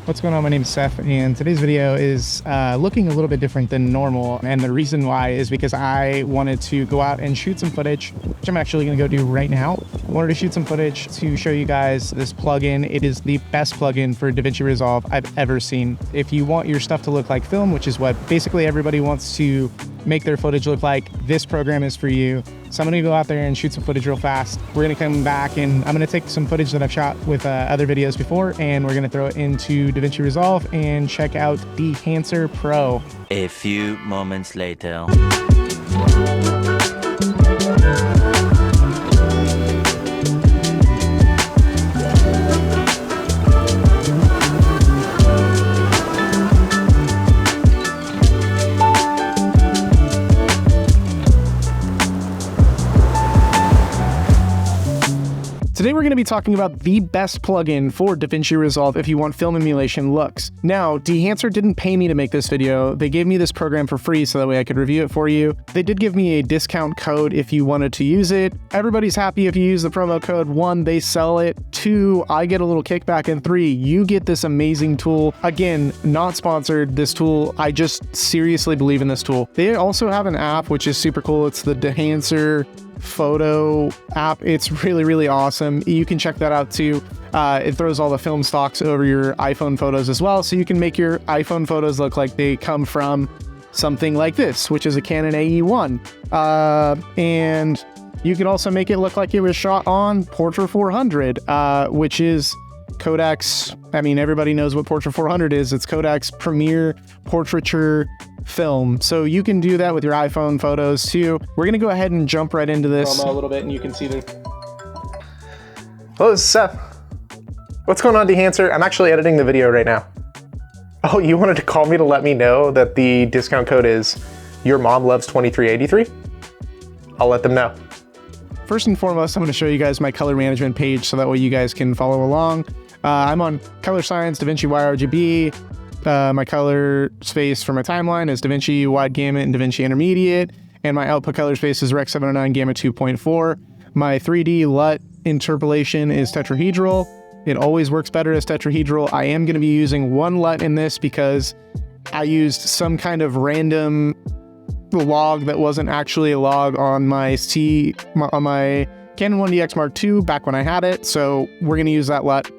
What's going on? My name is Seth, and today's video is looking a little bit different than normal. And the reason why is because I wanted to go out and shoot some footage, which I'm actually going to go do right now. I wanted to shoot some footage to show you guys this plugin. It is the best plugin for DaVinci Resolve I've ever seen. If you want your stuff to look like film, which is what basically everybody wants to make their footage look like, this program is for you. So I'm gonna go out there and shoot some footage real fast. We're gonna come back and I'm gonna take some footage that I've shot with other videos before, and we're gonna throw it into DaVinci Resolve and check out Dehancer Pro. A few moments later. Today we're going to be talking about the best plugin for DaVinci Resolve if you want film emulation looks. Now, Dehancer didn't pay me to make this video. They gave me this program for free so that way I could review it for you. They did give me a discount code if you wanted to use it. Everybody's happy if you use the promo code. 1, they sell it. 2, I get a little kickback. And 3, you get this amazing tool. Again, not sponsored, this tool. I just seriously believe in this tool. They also have an app, which is super cool. It's the Dehancer photo app. It's really awesome. You can check that out too. It throws all the film stocks over your iPhone photos as well, so you can make your iPhone photos look like they come from something like this, which is a Canon AE1. And you can also make it look like it was shot on Portra 400, which is Kodak's, I mean, everybody knows what Portra 400 is. It's Kodak's premier portraiture film. So you can do that with your iPhone photos too. We're going to go ahead and jump right into this a little bit, and you can see the... Hello, this is Seth. What's going on, Dehancer? I'm actually editing the video right now. Oh, you wanted to call me to let me know that the discount code is Your Mom Loves 2383? I'll let them know. First and foremost, I'm going to show you guys my color management page so that way you guys can follow along. I'm on Color Science, DaVinci YRGB. My color space for my timeline is DaVinci Wide Gamut and DaVinci Intermediate, and my output color space is Rec709 Gamut 2.4. My 3D LUT interpolation is tetrahedral. It always works better as tetrahedral. I am going to be using one LUT in this because I used some kind of random log that wasn't actually a log on my Canon 1DX Mark II back when I had it, so we're going to use that LUT.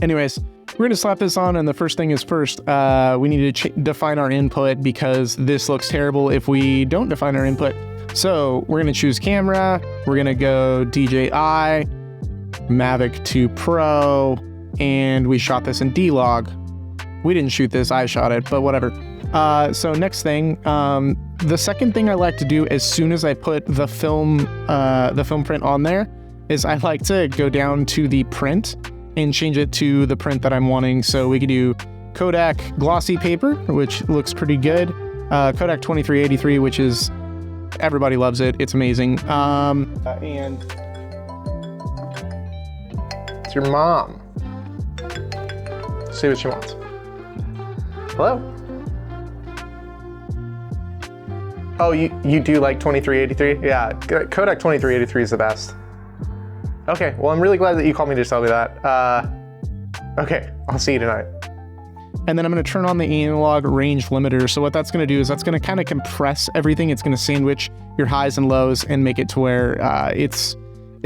Anyways, we're going to slap this on, and the first thing is first, we need to define our input because this looks terrible if we don't define our input. So we're going to choose camera, we're going to go DJI, Mavic 2 Pro, and we shot this in D-Log. We didn't shoot this, I shot it, but whatever. So next thing, the second thing I like to do as soon as I put the film print on there is I like to go down to the print and change it to the print that I'm wanting. So we could do Kodak glossy paper, which looks pretty good. Kodak 2383, which is, everybody loves it. It's amazing. And it's your mom. See what she wants. Hello? Oh, you do like 2383? Yeah, Kodak 2383 is the best. Okay, well, I'm really glad that you called me to tell me that. Okay, I'll see you tonight. And then I'm going to turn on the analog range limiter. So what that's going to do is that's going to kind of compress everything. It's going to sandwich your highs and lows and make it to where it's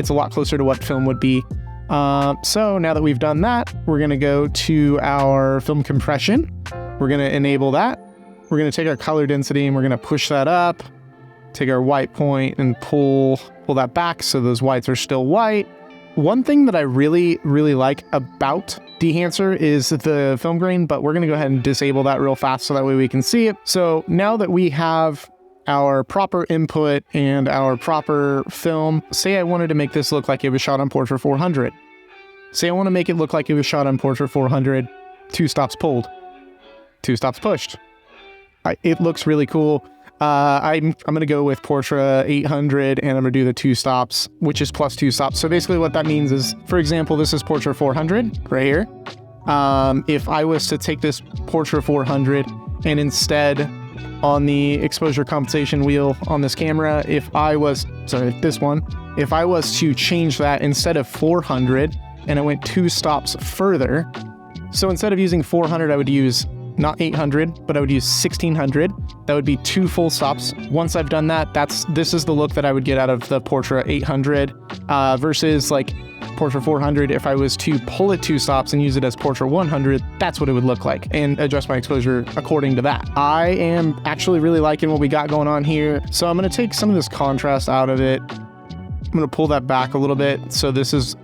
a lot closer to what film would be. So now that we've done that, we're going to go to our film compression. We're going to enable that. We're going to take our color density and we're going to push that up. Take our white point and pull that back so those whites are still white. One thing that I really like about Dehancer is the film grain, but we're going to go ahead and disable that real fast so that way we can see it. So now that we have our proper input and our proper film, say I wanted to make this look like it was shot on Portra 400. Say I want to make it look like it was shot on Portra 400, 2 stops pulled, 2 stops pushed. It looks really cool. I'm going to go with Portra 800 and I'm going to do the 2 stops, which is plus 2 stops. So basically what that means is, for example, this is Portra 400 right here. If I was to take this Portra 400 and instead on the exposure compensation wheel on this camera, if I was to change that instead of 400 and I went 2 stops further, So instead of using 400, I would use not 800, but I would use 1600. That would be 2 full stops. Once I've done that, this is the look that I would get out of the Portra 800 versus like Portra 400. If I was to pull it 2 stops and use it as Portra 100, that's what it would look like, and adjust my exposure according to that. I am actually really liking what we got going on here. So I'm gonna take some of this contrast out of it. I'm gonna pull that back a little bit. So this is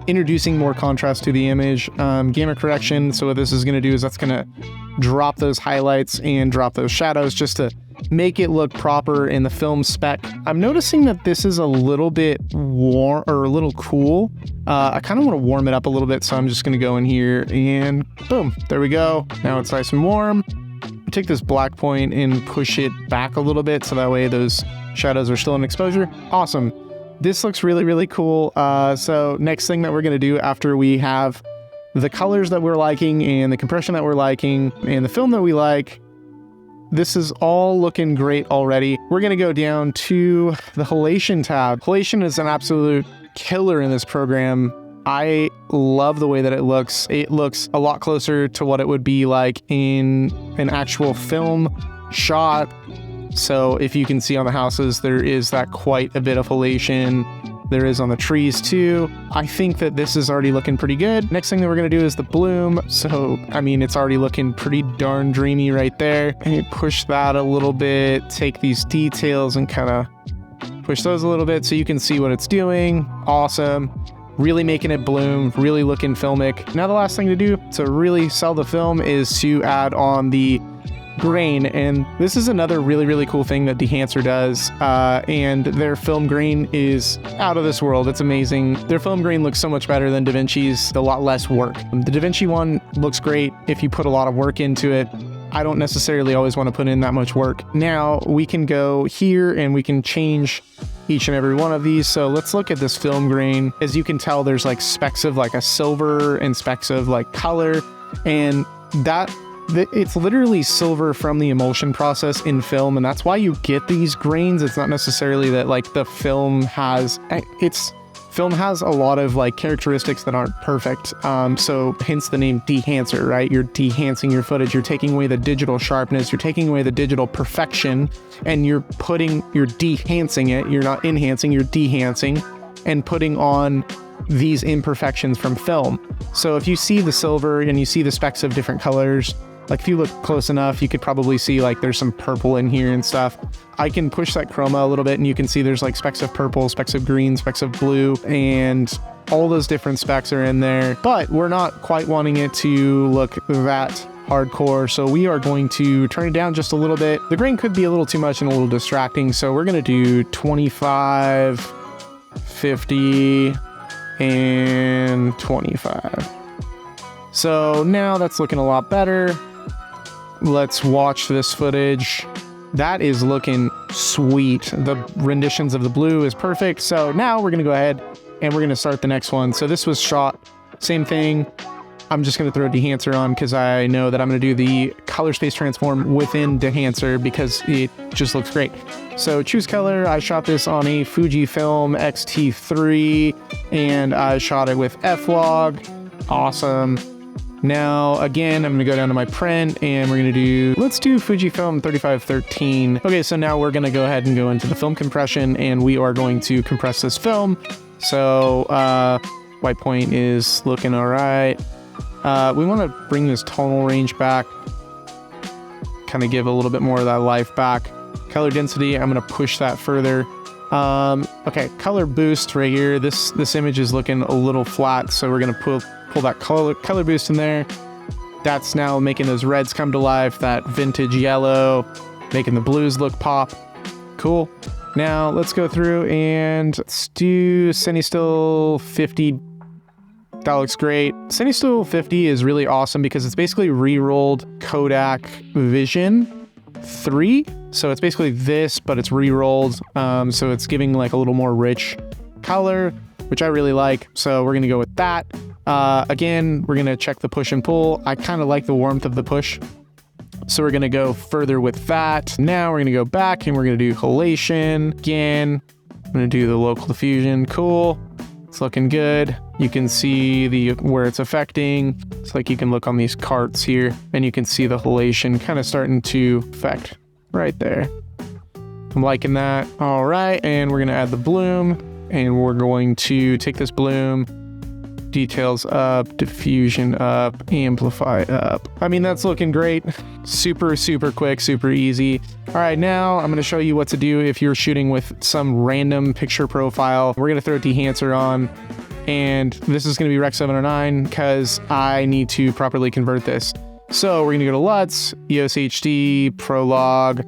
introducing more contrast to the image. Gamma correction. So what this is gonna do is that's gonna drop those highlights and drop those shadows just to make it look proper in the film spec. I'm noticing that this is a little bit warm or a little cool. I kind of want to warm it up a little bit, so I'm just going to go in here and boom, there we go. Now it's nice and warm. Take this black point and push it back a little bit so that way those shadows are still in exposure. Awesome. This looks really, really cool. So next thing that we're going to do after we have the colors that we're liking and the compression that we're liking and the film that we like, this is all looking great already. We're gonna go down to the halation tab. Halation is an absolute killer in this program. I love the way that it looks. It looks a lot closer to what it would be like in an actual film shot. So if you can see on the houses, there is that quite a bit of halation. There is on the trees too. I think that this is already looking pretty good. Next thing that we're gonna do is the bloom. So, I mean, it's already looking pretty darn dreamy right there. And push that a little bit, take these details and kind of push those a little bit so you can see what it's doing. Awesome. Really making it bloom, really looking filmic. Now the last thing to do to really sell the film is to add on the grain, and this is another really, really cool thing that Dehancer does, and their film grain is out of this world. It's amazing. Their film grain looks so much better than DaVinci's, a lot less work. The DaVinci one looks great if you put a lot of work into it. I don't necessarily always want to put in that much work. Now we can go here and we can change each and every one of these. So let's look at this film grain. As you can tell, there's like specks of like a silver and specks of like color, and it's literally silver from the emulsion process in film, and that's why you get these grains. It's not necessarily that like the film has a lot of like characteristics that aren't perfect. So hence the name Dehancer, right? You're dehancing your footage. You're taking away the digital sharpness. You're taking away the digital perfection, and you're dehancing it. You're not enhancing, you're dehancing and putting on these imperfections from film. So if you see the silver and you see the specks of different colors, like if you look close enough, you could probably see like there's some purple in here and stuff. I can push that chroma a little bit and you can see there's like specks of purple, specks of green, specks of blue, and all those different specs are in there. But we're not quite wanting it to look that hardcore, so we are going to turn it down just a little bit. The grain could be a little too much and a little distracting, so we're gonna do 25, 50, and 25. So now that's looking a lot better. Let's watch this footage. That is looking sweet. The renditions of the blue is perfect. So now we're gonna go ahead and we're gonna start the next one. So this was shot, same thing. I'm just gonna throw Dehancer on because I know that I'm gonna do the color space transform within Dehancer because it just looks great. So choose color. I shot this on a Fujifilm X-T3 and I shot it with F-Log. Awesome. Now, again, I'm gonna go down to my print and we're gonna let's do Fujifilm 3513. Okay, so now we're gonna go ahead and go into the film compression and we are going to compress this film. So, white point is looking all right. We wanna bring this tonal range back, kind of give a little bit more of that life back. Color density, I'm gonna push that further. Okay, color boost right here. This image is looking a little flat, so we're gonna pull that color boost in there. That's now making those reds come to life, that vintage yellow, making the blues look pop. Cool. Now let's go through and let's do Cinestill 50. That looks great. Cinestill 50 is really awesome because it's basically re-rolled Kodak Vision 3. So it's basically this, but it's re-rolled. So it's giving like a little more rich color, which I really like. So we're gonna go with that. Again, we're gonna check the push and pull. I kind of like the warmth of the push, so we're gonna go further with that. Now we're gonna go back and we're gonna do halation again. I'm gonna do the local diffusion. Cool, it's looking good. You can see where it's affecting. It's like you can look on these carts here and you can see the halation kind of starting to affect right there. I'm liking that. All right, and we're gonna add the bloom, and we're going to take this bloom, details up, diffusion up, amplify up. I mean, that's looking great. Super, super quick, super easy. All right, now I'm gonna show you what to do if you're shooting with some random picture profile. We're gonna throw Dehancer on, and this is gonna be Rec709 because I need to properly convert this. So we're gonna go to LUTs, EOS HD, Prolog,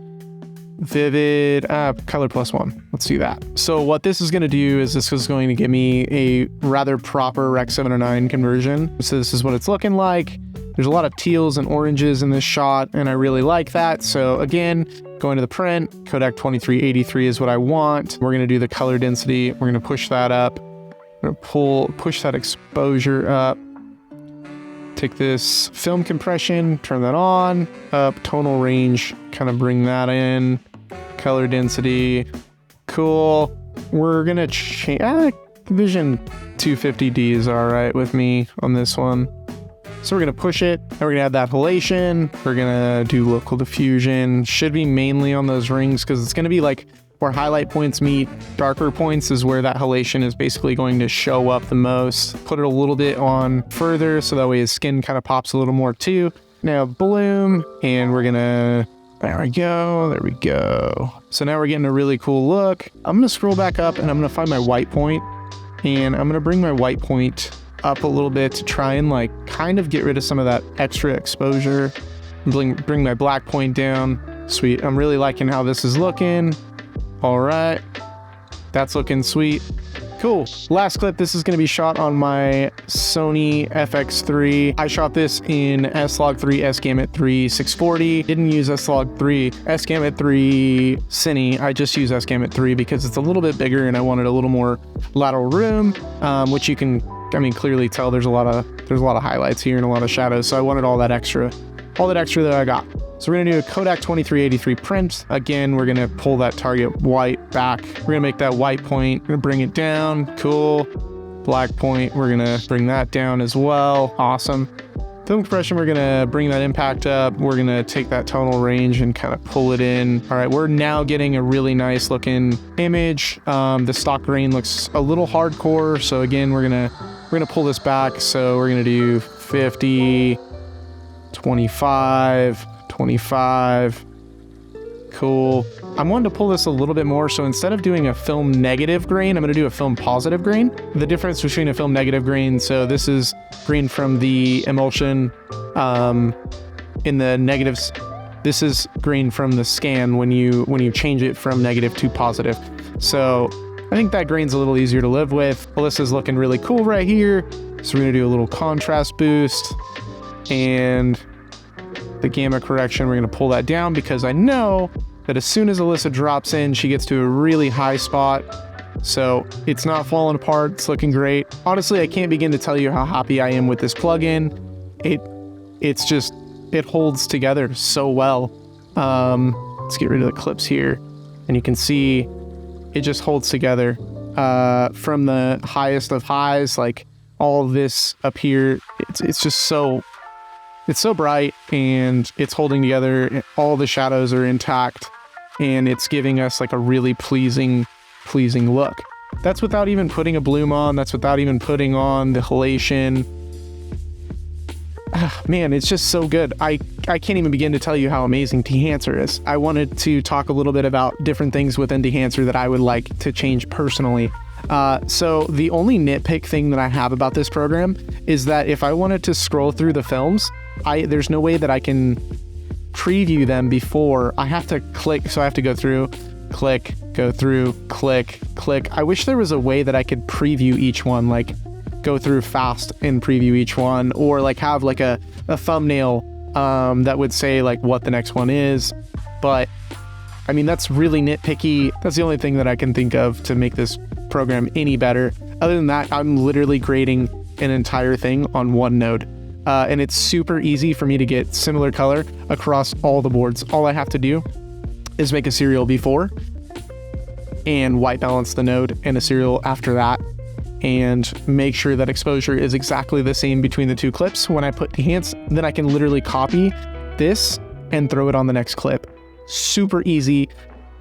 Vivid, color +1. Let's do that. So what this is going to do is this is going to give me a rather proper Rec709 conversion. So this is what it's looking like. There's a lot of teals and oranges in this shot, and I really like that. So again, going to the print, Kodak 2383 is what I want. We're going to do the color density. We're going to push that up. We're going to push that exposure up. Take this film compression, turn that on, up, tonal range, kind of bring that in. Color density, cool. We're gonna change, Vision 250D is all right with me on this one. So we're gonna push it, and we're gonna add that halation. We're gonna do local diffusion. Should be mainly on those rings because it's gonna be like where highlight points meet darker points is where that halation is basically going to show up the most. Put it a little bit on further so that way his skin kind of pops a little more too. Now bloom, and we're gonna, there we go, there we go. So now we're getting a really cool look. I'm gonna scroll back up and I'm gonna find my white point, and I'm gonna bring my white point up a little bit to try and like kind of get rid of some of that extra exposure. Bring my black point down. Sweet, I'm really liking how this is looking. All right, that's looking sweet. Cool. Last clip, this is going to be shot on my Sony FX3. I shot this in S-Log3 S-Gamut 3 640. Didn't use S-Log3 S-Gamut 3 Cine. I just use S-Gamut 3 because it's a little bit bigger and I wanted a little more lateral room, which you can, I mean, clearly tell there's a lot of highlights here and a lot of shadows. So I wanted all that extra that I got. So we're gonna do a Kodak 2383 print. Again, we're gonna pull that target white back. We're gonna make that white point, we're gonna bring it down, cool. Black point, we're gonna bring that down as well, awesome. Film compression, we're gonna bring that impact up. We're gonna take that tonal range and kind of pull it in. All right, we're now getting a really nice looking image. The stock grain looks a little hardcore. So again, we're gonna pull this back. So we're gonna do 50, 25, 25, cool. I'm wanting to pull this a little bit more, so instead of doing a film negative grain, I'm going to do a film positive grain. The difference between a film negative grain, so this is grain from the emulsion in the negatives. This is grain from the scan when you change it from negative to positive. So I think that grain's a little easier to live with. Alyssa's looking really cool right here. So we're going to do a little contrast boost. And the gamma correction, we're going to pull that down because I know that as soon as Alyssa drops in, she gets to a really high spot. So it's not falling apart. It's looking great. Honestly, I can't begin to tell you how happy I am with this plugin. It holds together so well. Let's get rid of the clips here. And you can see it just holds together from the highest of highs, like all of this up here. It's just so... It's so bright and it's holding together. All the shadows are intact and it's giving us like a really pleasing look. That's without even putting a bloom on. That's without even putting on the halation. Man, it's just so good. I can't even begin to tell you how amazing Dehancer is. I wanted to talk a little bit about different things within Dehancer that I would like to change personally. So the only nitpick thing that I have about this program is that if I wanted to scroll through the films, there's no way that I can preview them before. I have to click, so I have to go through, click, go through, click, click. I wish there was a way that I could preview each one, like go through fast and preview each one, or like have like a thumbnail that would say like what the next one is. But I mean, that's really nitpicky. That's the only thing that I can think of to make this program any better. Other than that, I'm literally grading an entire thing on one node. And it's super easy for me to get similar color across all the boards. All I have to do is make a serial before and white balance the node and a serial after that. and make sure that exposure is exactly the same between the two clips. When I put Dehancer, then I can literally copy this and throw it on the next clip. Super easy.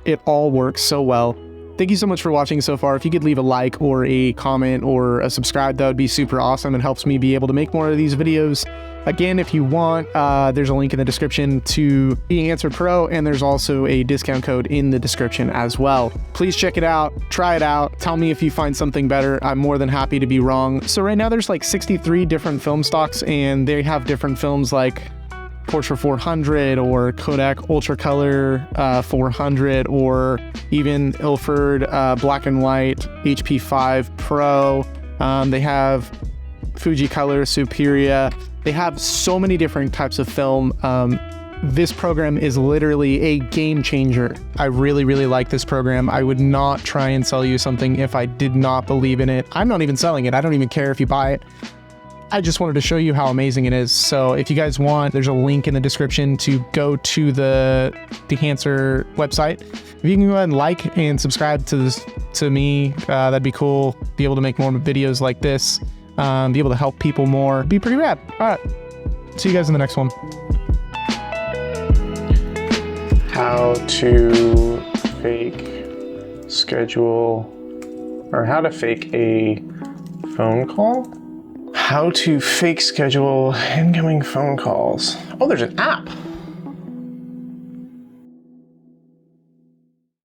It all works so well. Thank you so much for watching so far. If you could leave a like or a comment or a subscribe, that would be super awesome. It helps me be able to make more of these videos. Again, if you want, there's a link in the description to Dehancer Pro, and there's also a discount code in the description as well. Please check it out, try it out, tell me if you find something better. I'm more than happy to be wrong. So right now there's like 63 different film stocks, and they have different films like Portra 400 or Kodak Ultra Color 400, or even Ilford Black and White HP5 Pro. They have Fuji Color Superior. They have so many different types of film. This program is literally a game changer. I really, really like this program. I would not try and sell you something if I did not believe in it. I'm not even selling it. I don't even care if you buy it. I just wanted to show you how amazing it is. So if you guys want, there's a link in the description to go to the Dehancer website. If you can go ahead and like and subscribe to me, that'd be cool. Be able to make more videos like this, be able to help people more. Be pretty rad. All right, see you guys in the next one. How to fake schedule, or how to fake a phone call? How to fake schedule incoming phone calls. Oh, there's an app.